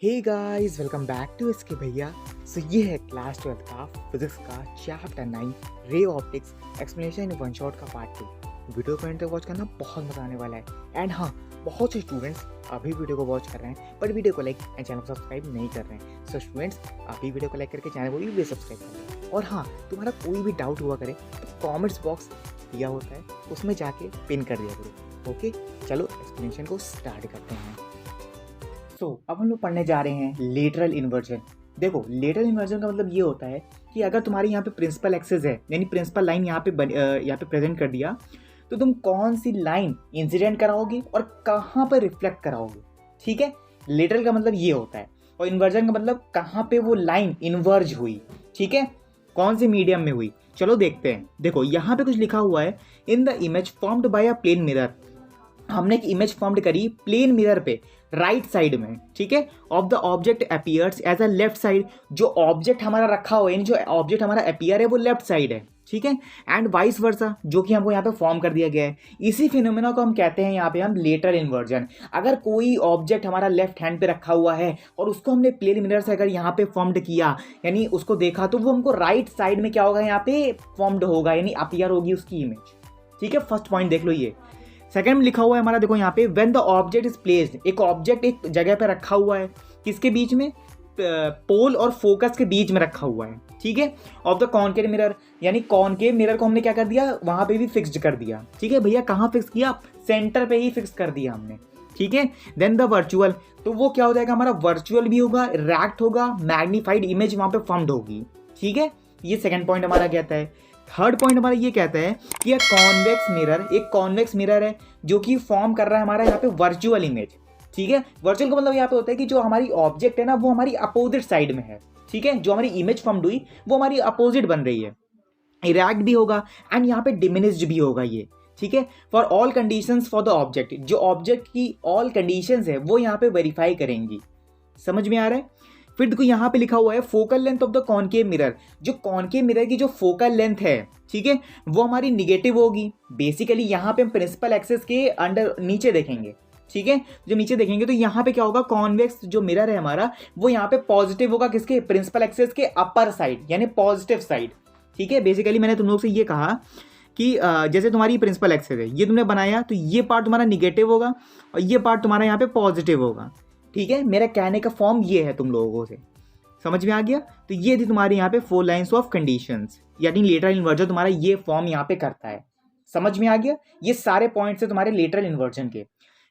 Hey guys, welcome back to SK भैया। So ये है क्लास 12 का फिजिक्स का chapter 9 ray optics explanation in one shot का पार्ट 2। वीडियो को एंड तक वॉच करना बहुत मजा आने वाला है। एंड हाँ, बहुत से स्टूडेंट्स अभी वीडियो को वॉच कर रहे हैं बट वीडियो को लाइक एंड चैनल को सब्सक्राइब नहीं कर रहे हैं। सो स्टूडेंट्स, अभी वीडियो को लाइक करके चैनल को भी सब्सक्राइब करें। और हाँ, तुम्हारा कोई भी डाउट हुआ करे तो कॉमेंट्स बॉक्स दिया होता है, उसमें जाके पिन कर दिया करो। ओके, चलो एक्सप्लेनेशन को स्टार्ट करते हैं। अब हम लोग पढ़ने जा रहे हैं लेटरल इन्वर्जन। देखो, लेटरल इन्वर्जन का मतलब ये होता है कि अगर तुम्हारे यहाँ पे प्रिंसिपल एक्सिस है, यानी प्रिंसिपल लाइन यहाँ पे प्रेजेंट कर दिया, तो तुम कौन सी लाइन इंसिडेंट कराओगे और कहाँ पर रिफ्लेक्ट कराओगे। ठीक है, लेटरल का मतलब ये होता है और इन्वर्जन का मतलब कहाँ पे वो लाइन इन्वर्ज हुई। ठीक है, कौन से मीडियम में हुई। चलो देखते हैं। देखो यहाँ पे कुछ लिखा हुआ है, in the image formed by a plane mirror. हमने एक इमेज फॉर्म्ड करी प्लेन मिरर पे राइट साइड में। ठीक है, of the object appears as a left side. जो ऑब्जेक्ट हमारा रखा हुआ है, यानी जो ऑब्जेक्ट हमारा अपीयर है वो लेफ्ट साइड है। ठीक है, एंड वाइस वर्सा, जो कि हमको यहाँ पे फॉर्म कर दिया गया है। इसी फिनोमेना को हम कहते हैं यहाँ पे हम लेटरल इन्वर्जन। अगर कोई ऑब्जेक्ट हमारा लेफ्ट हैंड पे रखा हुआ है और उसको हमने प्लेन मिरर से अगर यहाँ पे फॉर्म्ड किया, यानी उसको देखा, तो वो हमको राइट साइड में क्या होगा, यहाँ पे फॉर्म्ड होगा, यानी अपीयर होगी उसकी इमेज। ठीक है, फर्स्ट पॉइंट देख लो। ये सेकंड में लिखा हुआ है हमारा, देखो यहाँ पे, when the object is placed. एक ऑब्जेक्ट एक जगह पे रखा हुआ है, किसके बीच में, पोल और फोकस के बीच में रखा हुआ है। ठीक है, ऑफ द कॉनकेव मिरर, यानी कॉनकेव मिरर को हमने क्या कर दिया, वहां पे भी फिक्स्ड कर दिया। ठीक है भैया, कहाँ फिक्स किया, सेंटर पे ही फिक्स कर दिया हमने। ठीक है, देन द वर्चुअल, तो वो क्या हो जाएगा, हमारा वर्चुअल भी होगा, रैक्ट होगा, मैग्नीफाइड इमेज वहां पे फॉर्म्ड होगी। ठीक है, ये सेकंड पॉइंट हमारा कहता है। थर्ड पॉइंट हमारा ये कहता है कि कॉन्वेक्स मिरर, एक कॉन्वेक्स मिरर है जो कि फॉर्म कर रहा है हमारा यहाँ पे वर्चुअल इमेज। ठीक है, वर्चुअल का मतलब यहाँ पे होता है कि जो हमारी ऑब्जेक्ट है ना, वो हमारी अपोजिट साइड में है। ठीक है, जो हमारी इमेज फॉर्म हुई वो हमारी अपोजिट बन रही है। इरेक्ट भी होगा एंड यहाँ पे डिमिनिश्ड भी होगा ये। ठीक है, for all conditions for the object, जो ऑब्जेक्ट की ऑल कंडीशंस है वो यहाँ पे वेरीफाई करेंगी। समझ में आ रहा है। फिर देखो यहाँ पे लिखा हुआ है focal length of the concave mirror. जो कॉनकेव मिरर की जो फोकल लेंथ है, ठीक है, वो हमारी निगेटिव होगी। बेसिकली यहाँ पे हम प्रिंसिपल एक्सिस के अंडर नीचे देखेंगे। ठीक है, जो नीचे देखेंगे तो यहाँ पे क्या होगा, कॉन्वेक्स जो मिरर है हमारा वो यहाँ पे पॉजिटिव होगा, किसके, प्रिंसिपल एक्सिस के अपर साइड, यानी पॉजिटिव साइड। ठीक है, बेसिकली मैंने तुम लोग से ये कहा कि जैसे तुम्हारी प्रिंसिपल एक्सिस है, ये तुमने बनाया, तो ये पार्ट तुम्हारा निगेटिव होगा और ये पार्ट तुम्हारा यहाँ पे पॉजिटिव होगा। ठीक है, मेरा कहने का फॉर्म ये है, तुम लोगों से समझ में आ गया। तो ये थी तुम्हारे यहाँ पे 4 लाइन्स ऑफ कंडीशंस, यानी लेटरल इन्वर्जन तुम्हारा ये फॉर्म यहाँ पे करता है। समझ में आ गया, ये सारे पॉइंट्स है तुम्हारे लेटरल इन्वर्जन के।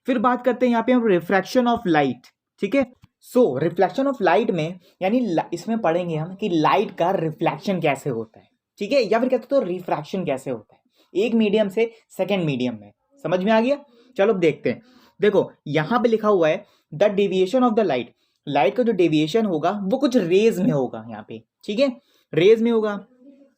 फिर बात करते हैं यहाँ पे हम रिफ्रैक्शन ऑफ लाइट। ठीक है, सो रिफ्लेक्शन ऑफ लाइट में, यानी इसमें पढ़ेंगे हम कि लाइट का रिफ्लेक्शन कैसे होता है। ठीक है, या फिर कहते तो रिफ्रैक्शन कैसे होता है एक मीडियम से सेकेंड मीडियम में। समझ में आ गया। चलो अब देखते हैं। देखो यहाँ पे लिखा हुआ है the deviation of the light. Light का जो डेविएशन होगा वो कुछ रेज में होगा यहाँ पे। ठीक है, रेज में होगा,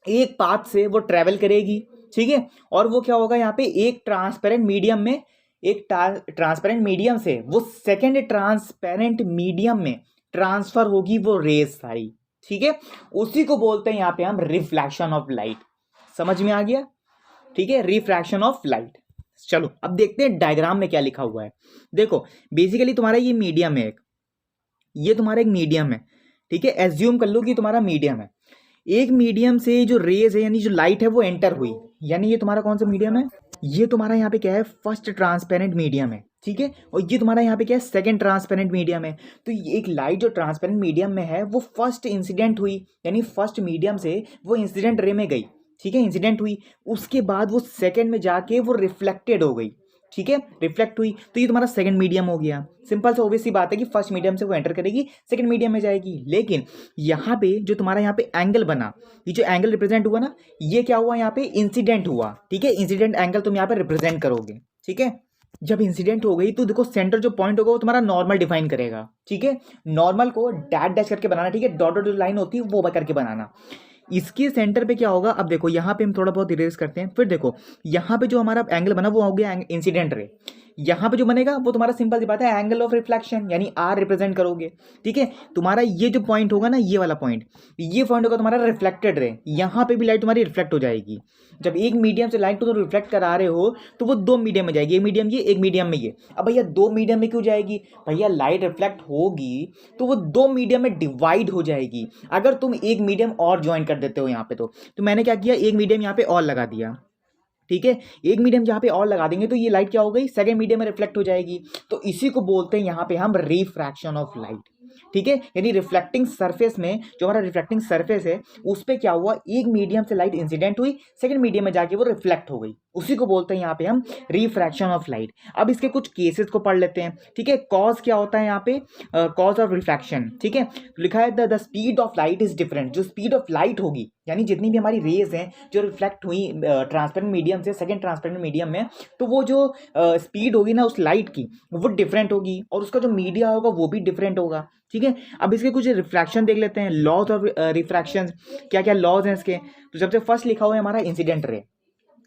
एक पाथ से वो ट्रेवल करेगी। ठीक है, और वो क्या होगा, यहाँ पे एक ट्रांसपेरेंट मीडियम में, एक ट्रांसपेरेंट मीडियम से वो सेकेंड ट्रांसपेरेंट मीडियम में ट्रांसफर होगी वो रेज सारी। ठीक है, उसी को बोलते हैं यहाँ पे हम रिफ्लेक्शन ऑफ लाइट। समझ में आ गया। ठीक है, रिफ्रैक्शन ऑफ लाइट। चलो अब देखते हैं डायग्राम में क्या लिखा हुआ है। देखो बेसिकली तुम्हारा ये मीडियम है, ये तुम्हारा एक मीडियम है। ठीक है, एज्यूम कर लो कि तुम्हारा मीडियम है। एक मीडियम से जो रेज है, यानी जो लाइट है, वो एंटर हुई, यानी ये तुम्हारा कौन सा मीडियम है, ये तुम्हारा यहाँ पे क्या है, फर्स्ट ट्रांसपेरेंट मीडियम है। ठीक है, और ये तुम्हारा यहाँ पे क्या है, सेकंड ट्रांसपेरेंट मीडियम है। तो ये एक लाइट जो ट्रांसपेरेंट मीडियम में है वो फर्स्ट इंसिडेंट हुई, यानी फर्स्ट मीडियम से वो इंसिडेंट रे में गई। ठीक है, इंसिडेंट हुई, उसके बाद वो सेकंड में जाके वो रिफ्लेक्टेड हो गई। ठीक है, रिफ्लेक्ट हुई, तो ये तुम्हारा सेकंड मीडियम हो गया। सिंपल सा ऑब्वियस सी बात है कि फर्स्ट मीडियम से वो एंटर करेगी, सेकंड मीडियम में जाएगी। लेकिन यहाँ पे जो तुम्हारा यहाँ पे एंगल बना, ये जो एंगल रिप्रेजेंट हुआ ना, ये क्या हुआ, यहाँ पे इंसिडेंट हुआ। ठीक है, इंसिडेंट एंगल तुम यहाँ पे रिप्रेजेंट करोगे। ठीक है, जब इंसिडेंट हो गई तो देखो सेंटर जो पॉइंट होगा वो तुम्हारा नॉर्मल डिफाइन करेगा। ठीक है, नॉर्मल को डैश डैश करके बनाना। ठीक है, डॉट डॉट जो लाइन होती है वो करके बनाना। इसके सेंटर पे क्या होगा, अब देखो यहाँ पे हम थोड़ा बहुत इरेज करते हैं। फिर देखो यहाँ पे जो हमारा एंगल बना वो हो गया इंसिडेंट रे। यहाँ पे जो बनेगा वो तुम्हारा सिंपल सी बात है एंगल ऑफ रिफ्लेक्शन, यानी आर रिप्रेजेंट करोगे। ठीक है, तुम्हारा ये जो पॉइंट होगा ना, ये वाला पॉइंट, ये पॉइंट होगा तुम्हारा रिफ्लेक्टेड रे, यहाँ पे भी लाइट तुम्हारी रिफ्लेक्ट हो जाएगी। जब एक मीडियम से लाइट को तुम रिफ्लेक्ट करा रहे हो तो वो दो मीडियम में जाएगी, एक मीडियम ये, एक मीडियम में ये। अब भैया दो मीडियम में क्यों जाएगी? भैया लाइट रिफ्लेक्ट होगी तो वो दो मीडियम में डिवाइड हो जाएगी। अगर तुम एक मीडियम और ज्वाइन कर देते हो यहाँ पे, तो मैंने क्या किया, एक मीडियम यहाँ पे और लगा दिया। ठीक है, एक मीडियम जहाँ पे और लगा देंगे तो ये लाइट क्या हो गई, सेकंड मीडियम में रिफ्लेक्ट हो जाएगी। तो इसी को बोलते हैं यहाँ पे हम रिफ्रैक्शन ऑफ लाइट। ठीक है, यानी रिफ्लेक्टिंग सरफेस में, जो हमारा रिफ्लेक्टिंग सरफेस है उस पे क्या हुआ, एक मीडियम से लाइट इंसिडेंट हुई, सेकंड मीडियम में जाके वो रिफ्लेक्ट हो गई, उसी को बोलते हैं यहाँ पे हम रिफ्रैक्शन ऑफ लाइट। अब इसके कुछ केसेस को पढ़ लेते हैं। ठीक है, कॉज क्या होता है यहाँ पे, कॉज ऑफ रिफ्रैक्शन। ठीक है, लिखा है the speed of light is different. जो स्पीड ऑफ लाइट होगी, यानी जितनी भी हमारी रेज हैं जो रिफ्लेक्ट हुई ट्रांसपेरेंट मीडियम से सेकंड ट्रांसपेरेंट मीडियम में, तो वो जो स्पीड होगी ना उस लाइट की, वो डिफरेंट होगी, और उसका जो मीडिया होगा वो भी डिफरेंट होगा। ठीक है, अब इसके कुछ रिफ्रैक्शन देख लेते हैं, लॉज ऑफ रिफ्रैक्शन, क्या क्या लॉज हैं इसके। तो सबसे फर्स्ट लिखा हुआ है हमारा इंसिडेंट रे।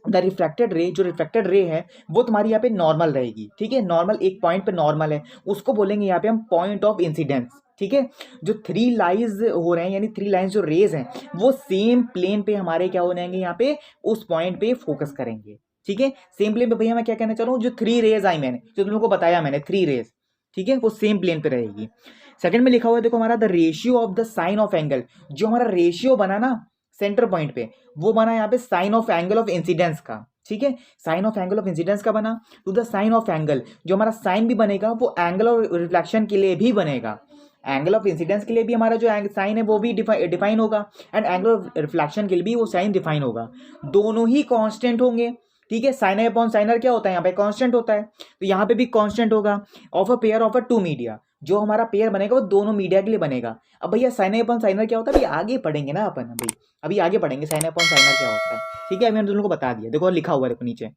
द रिफ्रैक्टेड रे, जो रिफ्रैक्टेड रे है वो तुम्हारी यहाँ पे नॉर्मल रहेगी। ठीक है, नॉर्मल एक पॉइंट पे नॉर्मल है, उसको बोलेंगे यहाँ पे हम पॉइंट ऑफ इंसिडेंस। ठीक है, जो थ्री लाइंस हो रहे हैं, यानी थ्री लाइंस जो रेज हैं वो सेम प्लेन पे हमारे क्या हो जाएंगे, यहाँ पे उस पॉइंट पे फोकस करेंगे। ठीक है, सेम प्लेन पे। भैया मैं क्या कहना चाह रहा हूँ, जो थ्री रेज आई मैंने, जो तुम लोगों को बताया मैंने, थ्री रेज, ठीक है, वो सेम प्लेन पे रहेगी। सेकंड में लिखा हुआ है देखो हमारा the ratio of the sine of angle. जो हमारा रेशियो बना ना सेंटर पॉइंट पे, वो बना यहाँ पे sine of angle of incidence का। ठीक है, sine of angle of incidence का बना। To the sine of angle, जो हमारा साइन भी बनेगा वो एंगल ऑफ रिफ्लेक्शन के लिए भी बनेगा। एंगल ऑफ इंसिडेंस के लिए भी हमारा जो साइन है वो भी डिफाइन होगा, एंड एंगल ऑफ रिफ्लेक्शन के लिए भी वो साइन डिफाइन होगा। दोनों ही कांस्टेंट होंगे। ठीक है, साइनर अपॉन साइनर क्या होता है, यहाँ पे कांस्टेंट होता है, तो यहाँ पे भी कांस्टेंट होगा। Of a pair of a two media, जो हमारा पेयर बनेगा वो दोनों मीडिया के लिए बनेगा। अब भैया साइनर अपॉन साइनर क्या होता है, अभी आगे पढ़ेंगे ना अपन, अभी आगे पढ़ेंगे साइनर अपॉन साइनर क्या होता है। ठीक है, अभी मैंने तुम लोगों को बता दिया, देखो लिखा हुआ है देखो नीचे,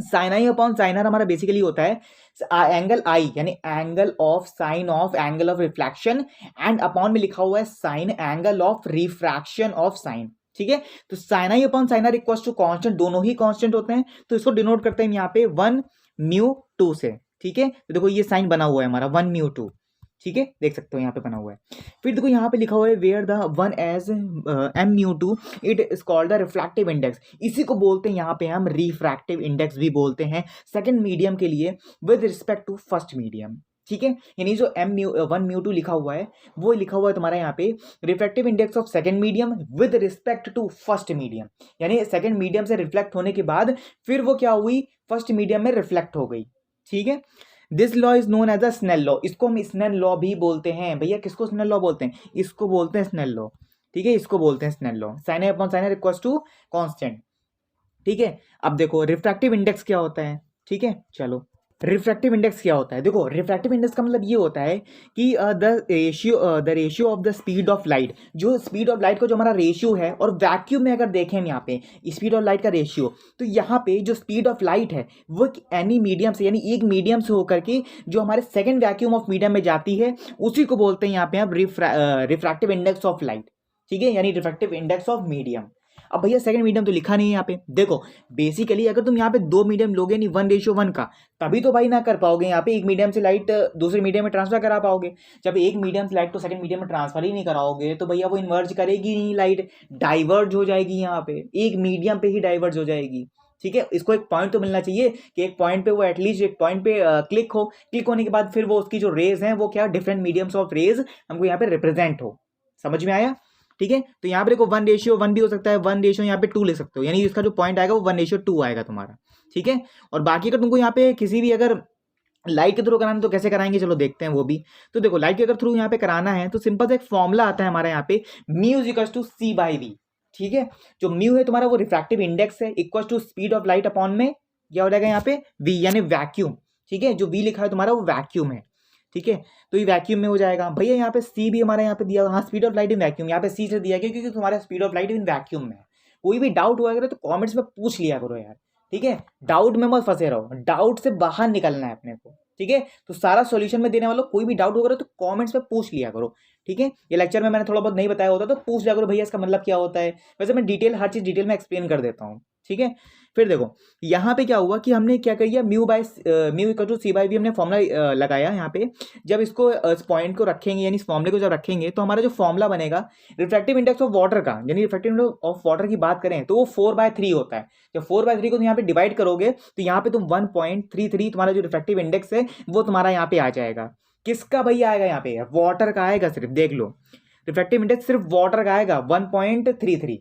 साइन अपॉन साइनर हमारा बेसिकली होता है एंगल आई, यानी angle of sine of angle of reflection, and upon में लिखा हुआ है sine angle of refraction of sine. ठीक है, तो sine I upon sine r equals to constant, दोनों ही कांस्टेंट होते हैं, तो इसको डिनोट करते हैं यहाँ पे 1 म्यू 2 से। ठीक है, तो देखो ये साइन बना हुआ है हमारा 1 म्यू 2। ठीक है, देख सकते हो यहाँ पे बना हुआ है। फिर देखो यहाँ पे लिखा हुआ है where the one as M mu 2 it is called the refractive index. इसी को बोलते हैं यहाँ पे हम रिफ्रैक्टिव इंडेक्स भी बोलते हैं सेकंड मीडियम के लिए with respect to first medium. ठीक है, यानी जो वन म्यू 2 लिखा हुआ है वो लिखा हुआ है तुम्हारा यहाँ पे refractive index of second medium with respect to first medium, यानी सेकंड मीडियम से रिफ्लेक्ट होने के बाद फिर वो क्या हुई, फर्स्ट मीडियम में रिफ्लेक्ट हो गई। ठीक है, this law is known as a Snell law, इसको हम स्नेल लॉ भी बोलते हैं। भैया किसको स्नेल लॉ बोलते हैं, इसको बोलते हैं स्नेल लॉ। ठीक है, इसको बोलते हैं Snell law, sine upon sine equals to constant. ठीक है, अब देखो रिफ्रैक्टिव इंडेक्स क्या होता है। ठीक है, चलो रिफ्रैक्टिव इंडेक्स क्या होता है, देखो रिफ्रैक्टिव इंडेक्स का मतलब ये होता है कि the ratio of the speed of light, जो स्पीड ऑफ लाइट का जो हमारा रेशियो है, और वैक्यूम में अगर देखें हम यहाँ पे स्पीड ऑफ लाइट का रेशियो, तो यहाँ पे जो स्पीड ऑफ लाइट है वो एनी मीडियम से, यानी एक मीडियम से होकर के जो हमारे सेकेंड वैक्यूम ऑफ मीडियम में जाती है, उसी को बोलते हैं यहाँ पे हम रिफ्रैक्टिव इंडेक्स ऑफ लाइट। ठीक है, यानी रिफ्रैक्टिव इंडेक्स ऑफ मीडियम। अब भैया सेकंड मीडियम तो लिखा नहीं है यहाँ पे। देखो बेसिकली अगर तुम यहाँ पे दो मीडियम लोगे, नहीं 1:1 का, तभी तो भाई ना कर पाओगे यहाँ पे एक मीडियम से लाइट दूसरे मीडियम में ट्रांसफर करा पाओगे। जब एक मीडियम से लाइट तो सेकंड मीडियम में ट्रांसफर ही नहीं कराओगे तो भैया वो इन्वर्ज करेगी नहीं, लाइट डाइवर्ज हो जाएगी, यहाँ पे एक मीडियम पे ही डाइवर्ज हो जाएगी। ठीक है, इसको एक पॉइंट तो मिलना चाहिए कि एक पॉइंट पे वो एटलीस्ट एक पॉइंट पे क्लिक होने के बाद फिर वो उसकी जो रेज हैं वो क्या डिफरेंट मीडियम्स ऑफ रेज हमको यहाँ पे रिप्रेजेंट हो। समझ में आया। ठीक है, तो यहाँ पे देखो 1:1 भी हो सकता है, 1:, यहाँ पे 2 लिख सकते हो, यानी इसका जो पॉइंट आएगा वो 1:2 आएगा तुम्हारा। ठीक है, और बाकी अगर तुमको यहाँ पे किसी भी अगर लाइट के थ्रू कराना तो कैसे कराएंगे, चलो देखते हैं वो भी। तो देखो लाइट के अगर थ्रू यहाँ पे कराना है तो सिंपल सा एक फॉर्मूला आता है हमारा यहाँ पे, म्यू इक्वल्स टू C/V। ठीक है, जो म्यू है तुम्हारा वो रिफ्रैक्टिव इंडेक्स है, equals to speed of light upon में क्या हो जाएगा यहाँ पे V, यानी वैक्यूम। ठीक है, जो V लिखा है तुम्हारा वो वैक्यूम है। ठीक है, तो ये वैक्यूम में हो जाएगा। भैया यहाँ पे C भी हमारा यहाँ पे दिया, हाँ speed of light in vacuum, यहाँ पे C से दिया गया क्योंकि तुम्हारा speed of light in vacuum में। कोई भी डाउट हुआ करो तो कमेंट्स में पूछ लिया करो यार। ठीक है, डाउट में मत फंसे रहो, डाउट से बाहर निकलना है अपने को। ठीक है, तो सारा सॉल्यूशन में देने वालों कोई भी डाउट होगा तो कमेंट्स में पूछ लिया करो। ठीक है, ये लेक्चर में मैंने थोड़ा बहुत नहीं बताया होता तो पूछ लिया करो भैया इसका मतलब क्या होता है। वैसे मैं डिटेल हर चीज़ डिटेल में एक्सप्लेन कर देता हूँ। ठीक है, फिर देखो यहाँ पे क्या हुआ कि हमने क्या कर दिया, mu equal to C by V हमने फॉर्मूला लगाया यहाँ पे। जब इसको इस पॉइंट को रखेंगे यानी इस फॉर्मूले को जब रखेंगे तो हमारा जो फॉर्मूला बनेगा रिफ्रैक्टिव इंडेक्स ऑफ वाटर का, यानी रिफ्रैक्टिव इंडेक्स ऑफ वाटर की बात करें तो वो 4/3 होता है। जब 4/3 को तुम यहाँ पे डिवाइड करोगे तो यहाँ पे तुम 1.33 तुम्हारा जो रिफ्रैक्टिव इंडेक्स है वो तुम्हारा यहाँ पे आ जाएगा। किसका भैया आएगा यहाँ पे, वाटर का आएगा, सिर्फ देख लो रिफ्रैक्टिव इंडेक्स सिर्फ वाटर का आएगा 1.33।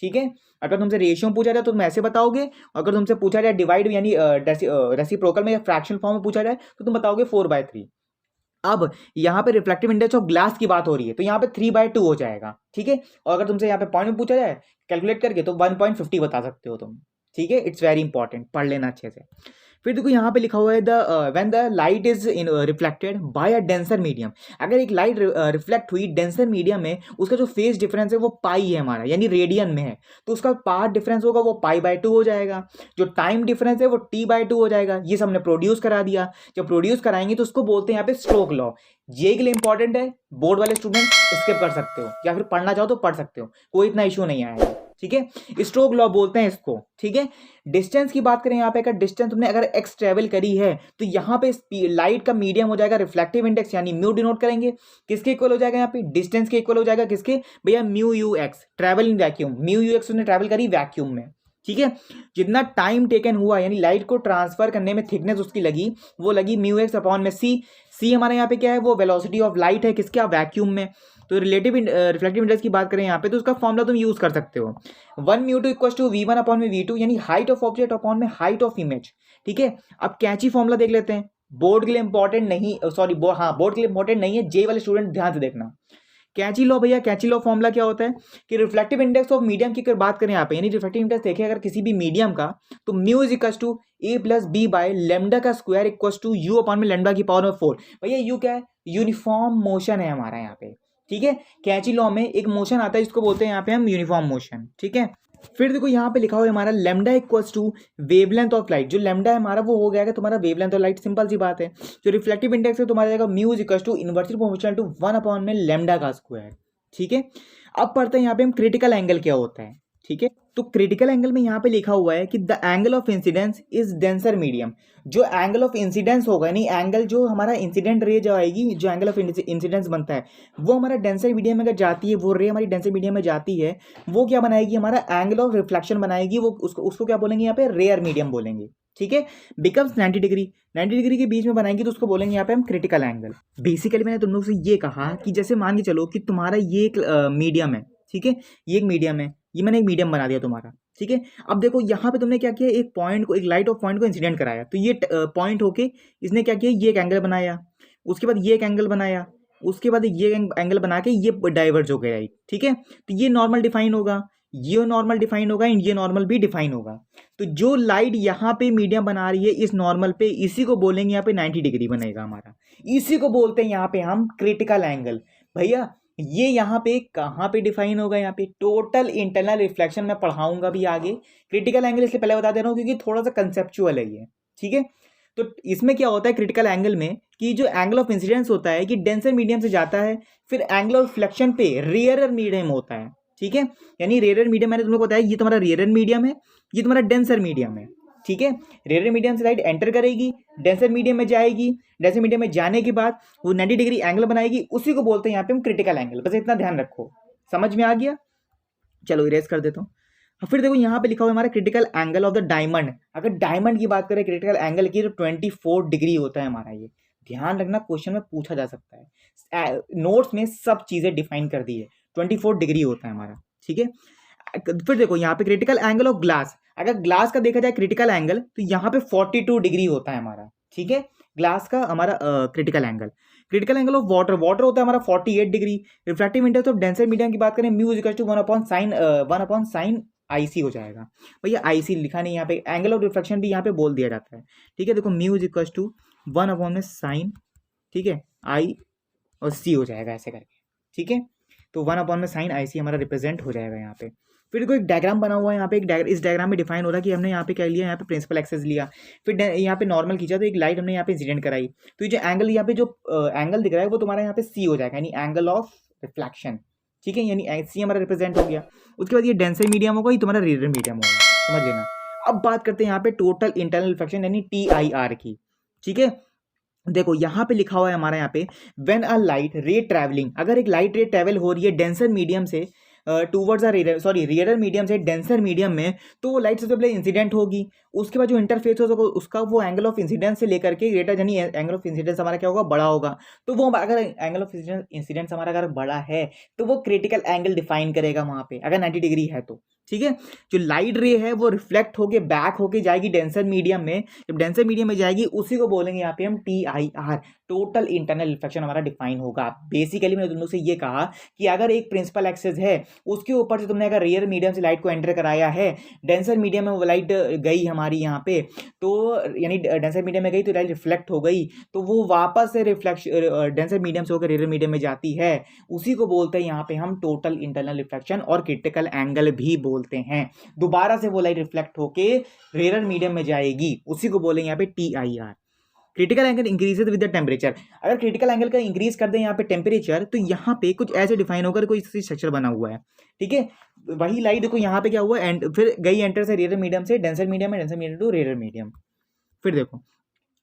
ठीक है, अगर तुमसे रेशियो पूछा जाए तो तुम ऐसे बताओगे, अगर तुमसे पूछा जाए डिवाइड यानी रेसिप्रोकल में या फ्रैक्शनल फॉर्म में पूछा जाए तो तुम बताओगे 4/3। अब यहाँ पे रिफ्लेक्टिव इंडेक्स ऑफ ग्लास की बात हो रही है तो यहाँ पे 3/2 हो जाएगा। ठीक है, और अगर तुमसे यहाँ पे पॉइंट में पूछा जाए कैलकुलेट करके तो 1.50 बता सकते हो तुम। ठीक है, इट्स वेरी इंपॉर्टेंट, पढ़ लेना अच्छे से। फिर देखो यहाँ पे लिखा हुआ है when the light is reflected by a denser medium. अगर एक लाइट रिफ्लेक्ट हुई डेंसर मीडियम में, उसका जो फेज डिफरेंस है वो पाई है हमारा, यानी रेडियन में है, तो उसका पाथ डिफरेंस होगा वो π/2 हो जाएगा। जो टाइम डिफरेंस है वो t/2 हो जाएगा। ये सबने प्रोड्यूस करा दिया। जब प्रोड्यूस कराएंगे तो उसको बोलते हैं यहाँ पे स्ट्रोक लॉ। ये के लिए इंपॉर्टेंट है, बोर्ड वाले स्टूडेंट स्किप कर सकते हो या फिर पढ़ना चाहो तो पढ़ सकते हो, कोई इतना इशू नहीं आएगा। ठीक है, स्ट्रोक लॉ बोलते हैं इसको। ठीक है, डिस्टेंस की बात करें यहाँ पे, अगर डिस्टेंस तुमने अगर x ट्रेवल करी है तो यहाँ पे लाइट का मीडियम हो जाएगा रिफ्लेक्टिव इंडेक्स, यानी म्यू डिनोट करेंगे किसके इक्वल हो जाएगा, यहाँ पे डिस्टेंस के इक्वल हो जाएगा। किसके भैया, mu you x, travel in vacuum, mu you x उसने ट्रेवल करी वैक्यूम में। ठीक है, जितना टाइम टेकन हुआ यानी लाइट को ट्रांसफर करने में थिकनेस उसकी लगी वो लगी म्यू एक्स अपॉन में सी। सी हमारे यहाँ पे क्या है, वो वेलोसिटी ऑफ लाइट है किसके, वैक्यूम में। तो रिलेटिव रिफ्लेक्टिव इंडेक्स की बात करें यहाँ पे तो उसका फॉर्मूला तुम यूज कर सकते हो, 1μ2 इक्वल टू v1 अपॉन में v2, यानी हाइट ऑफ ऑब्जेक्ट अपॉन में हाइट ऑफ इमेज। ठीक है, अब कैची फॉर्मूला देख लेते हैं, बोर्ड के लिए इंपॉर्टेंट नहीं, सॉरी बोर्ड के लिए इंपॉर्टेंट नहीं है, जे वाले स्टूडेंट ध्यान से देखना। कैची लॉ भैया, कैची लॉ फॉर्मूला क्या होता है कि रिफ्लेक्टिव इंडेक्स ऑफ मीडियम की अगर बात करें यहाँ पे, यानी रिफ्लेक्टिव इंडेक्स देखें अगर किसी भी मीडियम का, तो mu is equal to a plus B by lambda का square equal to u upon में लेमडा की पावर में 4। भैया यू क्या है, यूनिफॉर्म मोशन है हमारा यहाँ पे। ठीक है, कैची लॉ में एक मोशन आता है जिसको बोलते हैं यहाँ पे हम यूनिफॉर्म मोशन। ठीक है, फिर देखो यहाँ पे लिखा हुआ है हमारा lambda equals to wavelength of light. जो लेमडा है हमारा वो हो गया तुम्हारा वेवलेंथ ऑफ लाइट, सिंपल सी बात है। जो रिफ्लेक्टिव इंडेक्स है तुम्हारा जाएगा mu is equals to inversely proportional to 1 upon में लेमडा का स्क्वायर। ठीक है, अब पढ़ते हैं यहाँ पे हम क्रिटिकल एंगल क्या होता है। ठीक है, तो क्रिटिकल एंगल में यहाँ पे लिखा हुआ है कि the angle of incidence is denser medium. जो एंगल ऑफ इंसिडेंस होगा, यानी एंगल जो हमारा इंसिडेंट रे जो आएगी, जो एंगल ऑफ इंसिडेंस बनता है वो हमारा डेंसर मीडियम में अगर जाती है, वो रे हमारी डेंसर मीडियम में जाती है, वो क्या बनाएगी, हमारा एंगल ऑफ रिफ्लेक्शन बनाएगी। वो उसको क्या बोलेंगे यहाँ पे, रेयर मीडियम बोलेंगे। ठीक है, बिकम्स 90 डिग्री, 90 डिग्री के बीच में बनाएंगे तो उसको बोलेंगे यहाँ पे हम क्रिटिकल एंगल। बेसिकली मैंने तुम लोग से ये कहा कि जैसे मान के चलो कि तुम्हारा ये एक मीडियम है। ठीक है, ये एक मीडियम है, ये मैंने एक मीडियम बना दिया तुम्हारा। ठीक है, अब देखो यहाँ पे तुमने क्या किया, एक पॉइंट को, एक लाइट ऑफ पॉइंट को इंसिडेंट कराया, तो ये पॉइंट होके इसने क्या किया, ये एक एंगल बनाया, उसके बाद ये एक एंगल बनाया, उसके बाद ये एंगल बना के ये डाइवर्ज हो गया। ठीक है, तो ये नॉर्मल डिफाइन होगा, ये नॉर्मल डिफाइन होगा, ये नॉर्मल भी डिफाइन होगा। तो जो लाइट यहाँ पे मीडियम बना रही है इस नॉर्मल पे, इसी को बोलेंगे यहाँ पे 90 डिग्री बनेगा हमारा, इसी को बोलते हैं यहाँ पे हम क्रिटिकल एंगल। भैया ये यहाँ पे कहाँ पे डिफाइन होगा, यहाँ पे टोटल इंटरनल रिफ्लेक्शन में पढ़ाऊंगा भी आगे। क्रिटिकल एंगल इसलिए पहले बता दे रहा हूँ क्योंकि थोड़ा सा कंसेप्चुअल है ये। ठीक है, तो इसमें क्या होता है क्रिटिकल एंगल में कि जो एंगल ऑफ इंसिडेंस होता है कि डेंसर मीडियम से जाता है, फिर एंगल ऑफ रिफ्लेक्शन पे रेयरर मीडियम होता है। ठीक है, यानी रेयरर मीडियम मैंने तुमको बताया, ये तुम्हारा रेयरर मीडियम है, ये तुम्हारा डेंसर मीडियम है। ठीक है, रेयरर मीडियम से लाइट एंटर करेगी, डेंसर मीडियम में जाएगी, डेंसर मीडियम में जाने के बाद वो 90 डिग्री एंगल बनाएगी, उसी को बोलते हैं यहाँ पे हम क्रिटिकल एंगल। बस इतना ध्यान रखो, समझ में आ गया। चलो इरेज कर देता हूँ। फिर देखो यहाँ पे लिखा हुआ है हमारा critical angle of the diamond. अगर डायमंड की बात करें क्रिटिकल एंगल की तो 24 डिग्री होता है हमारा। ये ध्यान रखना, क्वेश्चन में पूछा जा सकता है, नोट्स में सब चीजें डिफाइन कर दी है, 24 डिग्री होता है हमारा। ठीक है, फिर देखो यहाँ पे क्रिटिकल एंगल ऑफ ग्लास, अगर ग्लास का देखा जाए क्रिटिकल एंगल तो यहाँ पे 42 डिग्री होता है हमारा। ठीक है, ग्लास का हमारा critical angle. Critical angle of water, water होता है हमारा 48 degree. Refractive index of denser medium की बात करें mu equal to 1 upon sine IC हो जाएगा। भैया IC लिखा नहीं यहाँ पे, एंगल ऑफ रिफ्लेक्शन भी यहाँ पे बोल दिया जाता है। ठीक है, देखो म्यू इक्वल टू 1 अपॉन में साइन, ठीक है, I और C हो जाएगा ऐसे करके। ठीक है, तो 1 अपॉन में साइन IC हमारा रिप्रेजेंट हो जाएगा यहाँ पे। फिर देखो एक डायग्राम बना हुआ है यहाँ पे, इस डायग्राम में डिफाइन हो रहा है कि हमने यहाँ पे क्या लिया, यहाँ पे प्रिंसिपल एक्सेस लिया, फिर यहाँ पे नॉर्मल खींचा, तो एक लाइट हमने यहाँ पे इंसिडेंट कराई, तो ये जो एंगल यहाँ पे जो एंगल दिख रहा है वो तुम्हारा यहाँ पे C हो जाएगा, यानी एंगल ऑफ रिफ्लेक्शन। ठीक है, यानी C हमारा रिप्रेजेंट हो गया। उसके बाद ये डेंसर मीडियम होगा, ये तुम्हारा रेयर मीडियम होगा, समझ लेना। अब बात करते हैं यहाँ पे टोटल इंटरनल रिफ्लेक्शन यानी TIR की। ठीक है, देखो यहाँ पे लिखा हुआ है हमारा यहाँ पे, व्हेन अ लाइट रे ट्रैवलिंग, अगर एक लाइट रे ट्रैवल हो रही है डेंसर मीडियम से टूवर्ड्स अ रेडियर, सॉरी रेडियर मीडियम से डेंसर मीडियम में, तो वो लाइट सबसे पहले इंसिडेंट होगी। उसके बाद जो इंटरफेस होगा उसका वो एंगल ऑफ इंसिडेंस से लेकर के रेडियर यानी एंगल ऑफ इंसिडेंस हमारा क्या होगा, बड़ा होगा। तो वो अगर एंगल ऑफ इंसिडेंस हमारा अगर बड़ा है तो वो क्रिटिकल एंगल डिफाइन करेगा वहां पे, अगर 90 डिग्री है तो। ठीक है, जो लाइट रे है वो रिफ्लेक्ट होके बैक होके जाएगी डेंसर मीडियम में, जब डेंसर मीडियम में जाएगी उसी को बोलेंगे यहाँ पे हम TIR, टोटल इंटरनल रिफ्लेक्शन हमारा डिफाइन होगा। बेसिकली मैंने तुम लोग से ये कहा कि अगर एक प्रिंसिपल एक्सिस है, उसके ऊपर से तुमने अगर रेयर मीडियम से लाइट को एंटर कराया है, डेंसर मीडियम में वो लाइट गई हमारी यहाँ पे, तो यानी डेंसर मीडियम में गई तो लाइट रिफ्लेक्ट हो गई, तो वो वापस से रिफ्लेक्शन डेंसर मीडियम से होकर रेयर मीडियम में जाती है, उसी को बोलते हैं यहाँ पे हम टोटल इंटरनल रिफ्लेक्शन और क्रिटिकल एंगल भी बोलते हैं। दोबारा से वो लाइट रिफ्लेक्ट होके रेयर मीडियम में जाएगी, उसी को बोलेंगे यहाँ पे TIR। Critical angle increases with the temperature, अगर क्रिटिकल एंगल का इंक्रीज कर दें यहाँ पे टेम्परेचर, तो यहाँ पे कुछ ऐसे डिफाइन होकर कोई स्ट्रक्चर बना हुआ है। ठीक है, वही लाइट देखो यहाँ पे क्या हुआ, एंड फिर गई एंटर से रेयर मीडियम से डेंसर मीडियम में, denser medium to rare medium. फिर देखो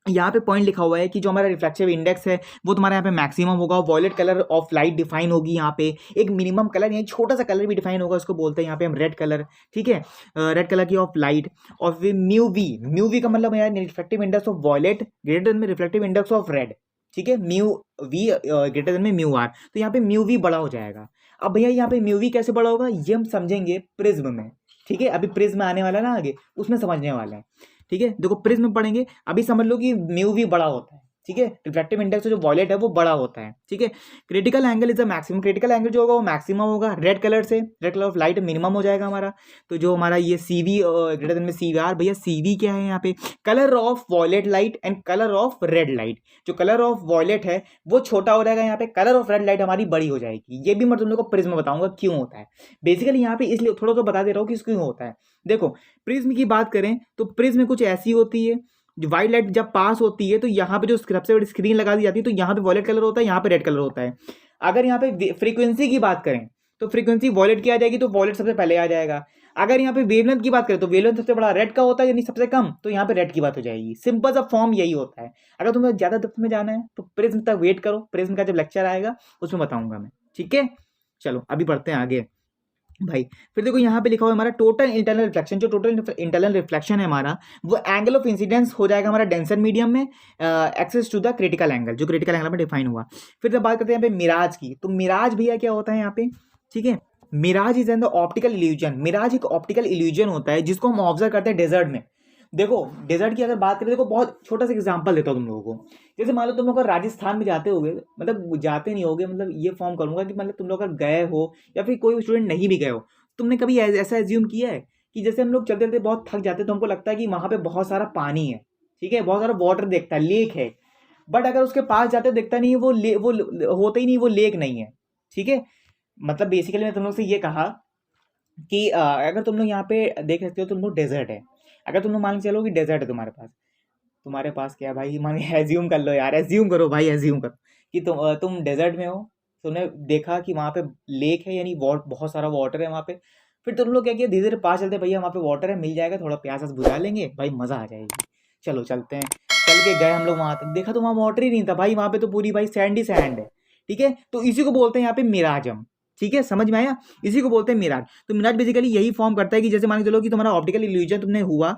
यहाँ पे पॉइंट लिखा हुआ है कि जो हमारा रिफ्लेक्टिव इंडेक्स है वो तुम्हारे यहाँ पे मैक्सिमम होगा, violet colour of light define होगी यहाँ पे, एक मिनिमम कलर यानी छोटा सा कलर भी डिफाइन होगा, उसको बोलते हैं यहाँ पे हम रेड कलर। ठीक है, रेड कलर की ऑफ लाइट। और फिर म्यू वी का मतलब है reflective index of violet greater than में रिफ्लेक्टिव इंडेक्स ऑफ रेड। ठीक है, म्यू वी ग्रेटर देन में म्यू आर, तो यहाँ पे म्यू वी बड़ा हो जाएगा। अब भैया यहाँ पे म्यू वी कैसे बड़ा होगा ये हम समझेंगे प्रिज्म में। ठीक है, अभी प्रिज्म आने वाला ना आगे, उसमें समझने वाला है। ठीक है, देखो प्रिज्म में पढ़ेंगे, अभी समझ लो कि म्यू भी बड़ा होता है। ठीक है, रिफ्लेक्टिव इंडेक्स जो वॉयलेट है वो बड़ा होता है। ठीक है, critical angle is the maximum, critical angle जो होगा वो मैक्सिमम होगा। रेड कलर से, red colour of light minimum हो जाएगा हमारा। तो जो हमारा ये CV ग्रेटर देन में CVR, भैया CV क्या है यहाँ पे, colour of violet light and colour of red light. जो कलर ऑफ वॉयलेट है वो छोटा हो जाएगा यहाँ पे, कलर ऑफ रेड लाइट हमारी बड़ी हो जाएगी। ये भी मैं तुम लोग को प्रिज्म में बताऊंगा क्यों होता है। बेसिकली यहाँ पे इसलिए थोड़ा तो बता दे रहा हूँ कि क्यों होता है। देखो प्रिज्म की बात करें तो प्रिज्म कुछ ऐसी होती है, जो वाइट लाइट जब पास होती है तो यहाँ पे जो सबसे बड़ी स्क्रीन लगा दी जाती है, तो यहाँ पे वॉयलेट कलर होता है, यहाँ पे रेड कलर होता है। अगर यहाँ पे फ्रीक्वेंसी की बात करें तो फ्रीक्वेंसी वॉयलेट की आ जाएगी, तो वॉयलेट सबसे पहले आ जाएगा। अगर यहाँ पे वेवलेंथ की बात करें तो वेवलेंथ सबसे बड़ा रेड का होता है, यानी सबसे कम, तो यहाँ पे रेड की बात हो जाएगी। सिंपल सा फॉर्म यही होता है। अगर तुम्हें ज्यादा डेप्थ में जाना है तो प्रिज्म तक वेट करो, प्रिज्म का जब लेक्चर आएगा उसमें बताऊंगा मैं। ठीक है, चलो अभी बढ़ते हैं आगे भाई। फिर देखो यहाँ पे लिखा हुआ है हमारा टोटल इंटरनल रिफ्लेक्शन। जो टोटल इंटरनल रिफ्लेक्शन है हमारा, वो एंगल ऑफ इंसिडेंस हो जाएगा हमारा डेंसर मीडियम में excess to the critical angle, जो क्रिटिकल एंगल में डिफाइन हुआ। फिर जब बात करते हैं यहाँ पे मिराज की, तो मिराज भैया क्या होता है यहाँ पे। ठीक है, mirage is an the optical illusion. Mirage एक ऑप्टिकल इल्यूजन होता है जिसको हम ऑब्जर्व करते हैं डेजर्ट में। देखो डेजर्ट की अगर बात करें, देखो बहुत छोटा सा एग्जांपल देता हूँ तुम लोगों को। जैसे मान लो तुम लोग अगर राजस्थान में जाते होगे, मतलब जाते नहीं होगे, मतलब ये फॉर्म करूंगा कि मतलब तुम लोग अगर गए हो या फिर कोई स्टूडेंट नहीं भी गए हो, तुमने कभी ऐसा एज्यूम किया है कि जैसे हम लोग चलते चलते बहुत थक जाते हैं तो हमको लगता है कि वहां पे बहुत सारा पानी है। ठीक है, बहुत सारा वाटर देखता है, लेक है, बट अगर उसके पास जाते देखता नहीं है वो होता ही नहीं, वो लेक नहीं है। ठीक है, मतलब बेसिकली मैं तुम लोग से ये कहा कि अगर तुम लोग यहाँ पे देख सकते हो, तुम लोग डेजर्ट है, अगर तुम लोग मान के चलो कि डेजर्ट है तुम्हारे पास क्या भाई, मान एज्यूम कर लो यार, एज्यूम करो भाई, एज्यूम करो कि तुम डेजर्ट में हो, तुमने देखा कि वहाँ पे लेक है, यानी बहुत सारा वाटर है वहाँ पे। फिर तुम लोग क्या किया, धीरे धीरे पास चलते, भैया वहाँ पे वाटर है, मिल जाएगा, थोड़ा प्यास बुझा लेंगे भाई, मज़ा आ जाएगी, चलो चलते हैं। चल के गए हम लोग वहाँ तक, देखा तो वहाँ वाटर ही नहीं था भाई, वहाँ पे तो पूरी भाई सैंड ही सैंड है। ठीक है, तो इसी को बोलते हैं यहाँ पे मिराज हम। ठीक है, समझ में आया, इसी को बोलते हैं मिराज। तो मिराज बेसिकली यही फॉर्म करता है कि जैसे मान के चलो कि तुम्हारा ऑप्टिकल इल्यूजन तुमने हुआ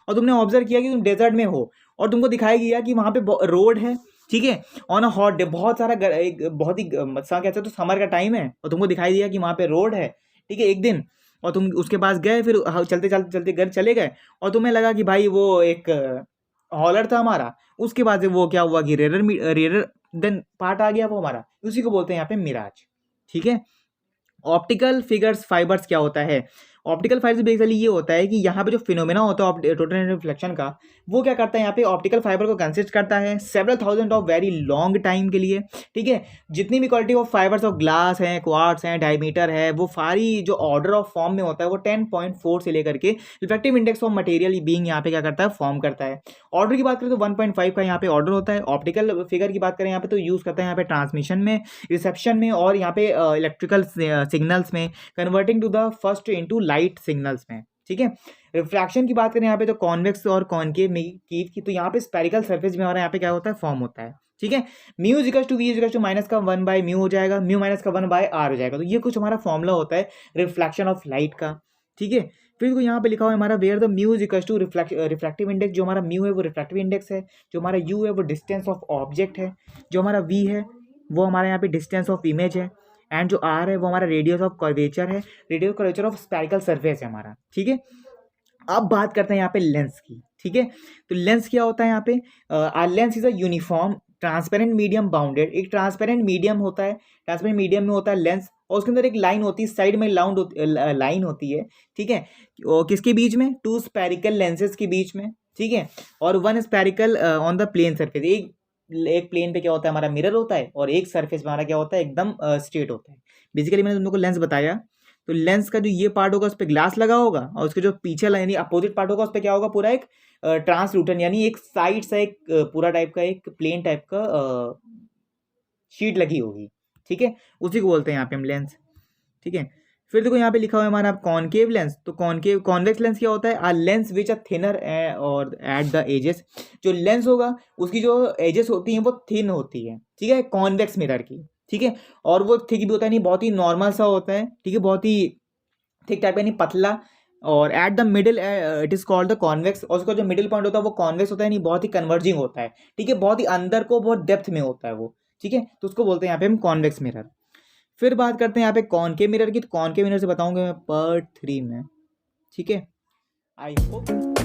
और तुमने ऑब्जर्व किया कि तुम डेजर्ट में हो और तुमको दिखाई गया कि वहाँ पे रोड है। ठीक है, ऑन अ हॉट डे, बहुत सारा एक बहुत ही कहते तो समर का टाइम है, और तुमको दिखाई दिया कि वहाँ पे रोड है। ठीक है, एक दिन, और तुम उसके पास गए, फिर चलते चलते चलते घर चले गए, और तुम्हें लगा कि भाई वो एक हॉलर था हमारा, उसके बाद से वो क्या हुआ कि रेयर देन पार्ट आ गया वो हमारा, उसी को बोलते हैं यहाँ पे मिराज। ठीक है, ऑप्टिकल फिगर्स फाइबर्स क्या होता है, ऑप्टिकल फाइबर्स बेसिकली ये होता है कि यहाँ पे जो फिनोमेना होता है टोटल रिफ्लेक्शन का, वो क्या करता है यहाँ पे ऑप्टिकल फाइबर को कंसिस्ट करता है several thousand of very long time के लिए। ठीक है, जितनी भी quality of fibres of glass हैं, क्वार्ट्स हैं, डायमीटर है, वो सारी जो ऑर्डर ऑफ फॉर्म में होता है वो 10.4 से लेकर के reflective index of material being यहाँ पे क्या करता है, फॉर्म करता है। ऑर्डर की बात करें तो 1.5 का यहाँ पे ऑर्डर होता है। ऑप्टिकल फिगर की बात करें यहाँ पे तो यूज करता है यहाँ पे ट्रांसमिशन में, रिसेप्शन में, और यहाँ पे इलेक्ट्रिकल सिग्नल्स में, converting to the first into light signals में। ठीक है, रिफ्रैक्शन की बात करें यहाँ पे तो कॉन्वेक्स और कॉनकेव में की, तो यहाँ पे स्पेरिकल सर्फेस में हमारा यहाँ पे क्या होता है, फॉर्म होता है, ठीक है। Mu is to V is to minus का 1/म्यू हो जाएगा, म्यू माइनस का 1/r हो जाएगा। तो ये कुछ हमारा फॉर्मूला होता है रिफ्लेक्शन ऑफ लाइट का, ठीक है। फिर को यहाँ पे लिखा हुआ है हमारा where the mu is equal to refractive index, जो हमारा म्यू है वो रिफ्रैक्टिव इंडेक्स है, जो हमारा यू है वो डिस्टेंस ऑफ ऑब्जेक्ट है, जो हमारा वी है वो हमारा यहाँ पे डिस्टेंस ऑफ इमेज है, एंड जो आर है वो हमारा रेडियस ऑफ कर्वेचर है, radius curvature of spherical surface है हमारा, ठीक है। अब बात करते हैं यहाँ पे लेंस की, ठीक है। तो लेंस क्या होता है यहाँ पे, lens is a uniform transparent medium bounded, एक ट्रांसपेरेंट मीडियम होता है, ट्रांसपेरेंट मीडियम में होता है लेंस, और उसके अंदर एक लाइन होती है, साइड में लाइन होती है, ठीक है। और किसके बीच में, 2 स्पेरिकल लेंसेज के बीच में, ठीक है, और 1 spherical on the plane surface, एक प्लेन पे क्या होता है हमारा मिरर होता है, और एक सरफेस पे हमारा क्या होता है, एकदम स्ट्रेट होता है। बेसिकली मैंने तुम लोग को लेंस बताया, तो लेंस का जो ये पार्ट होगा उस पर ग्लास लगा होगा, और उसके जो पीछे यानी अपोजिट पार्ट होगा उस पर क्या होगा, पूरा एक ट्रांसलूटेंट यानी एक साइड से एक पूरा टाइप का एक प्लेन टाइप का शीट लगी होगी, ठीक है, उसी को बोलते हैं यहाँ पे हम लेंस, ठीक है। फिर देखो यहाँ पे लिखा हुआ है हमारा कॉनकेव लेंस, तो कॉनकेव कॉन्वेक्स लेंस क्या होता है, आ लेंस विच आर थिनर और एट द एजेस, जो लेंस होगा उसकी जो एजेस होती हैं वो थिन होती है, ठीक है, कॉन्वेक्स मिरर की, ठीक है। और वो थिक भी होता है नहीं, बहुत ही नॉर्मल सा होता है, ठीक है, बहुत ही थिक टाइप का नहीं, पतला, और at the middle it is called the convex, और उसका जो मिडिल पॉइंट होता है वो कॉन्वेक्स होता है नहीं, बहुत ही कन्वर्जिंग होता है, ठीक है, बहुत ही अंदर को बहुत डेप्थ में होता है वो, ठीक है, तो उसको बोलते हैं यहाँ पे हम कॉन्वेक्स मिरर। फिर बात करते हैं यहाँ पे कॉनकेव मिरर की, तो कॉनकेव मिरर से बताऊंगा मैं पार्ट 3 में, ठीक है। I hope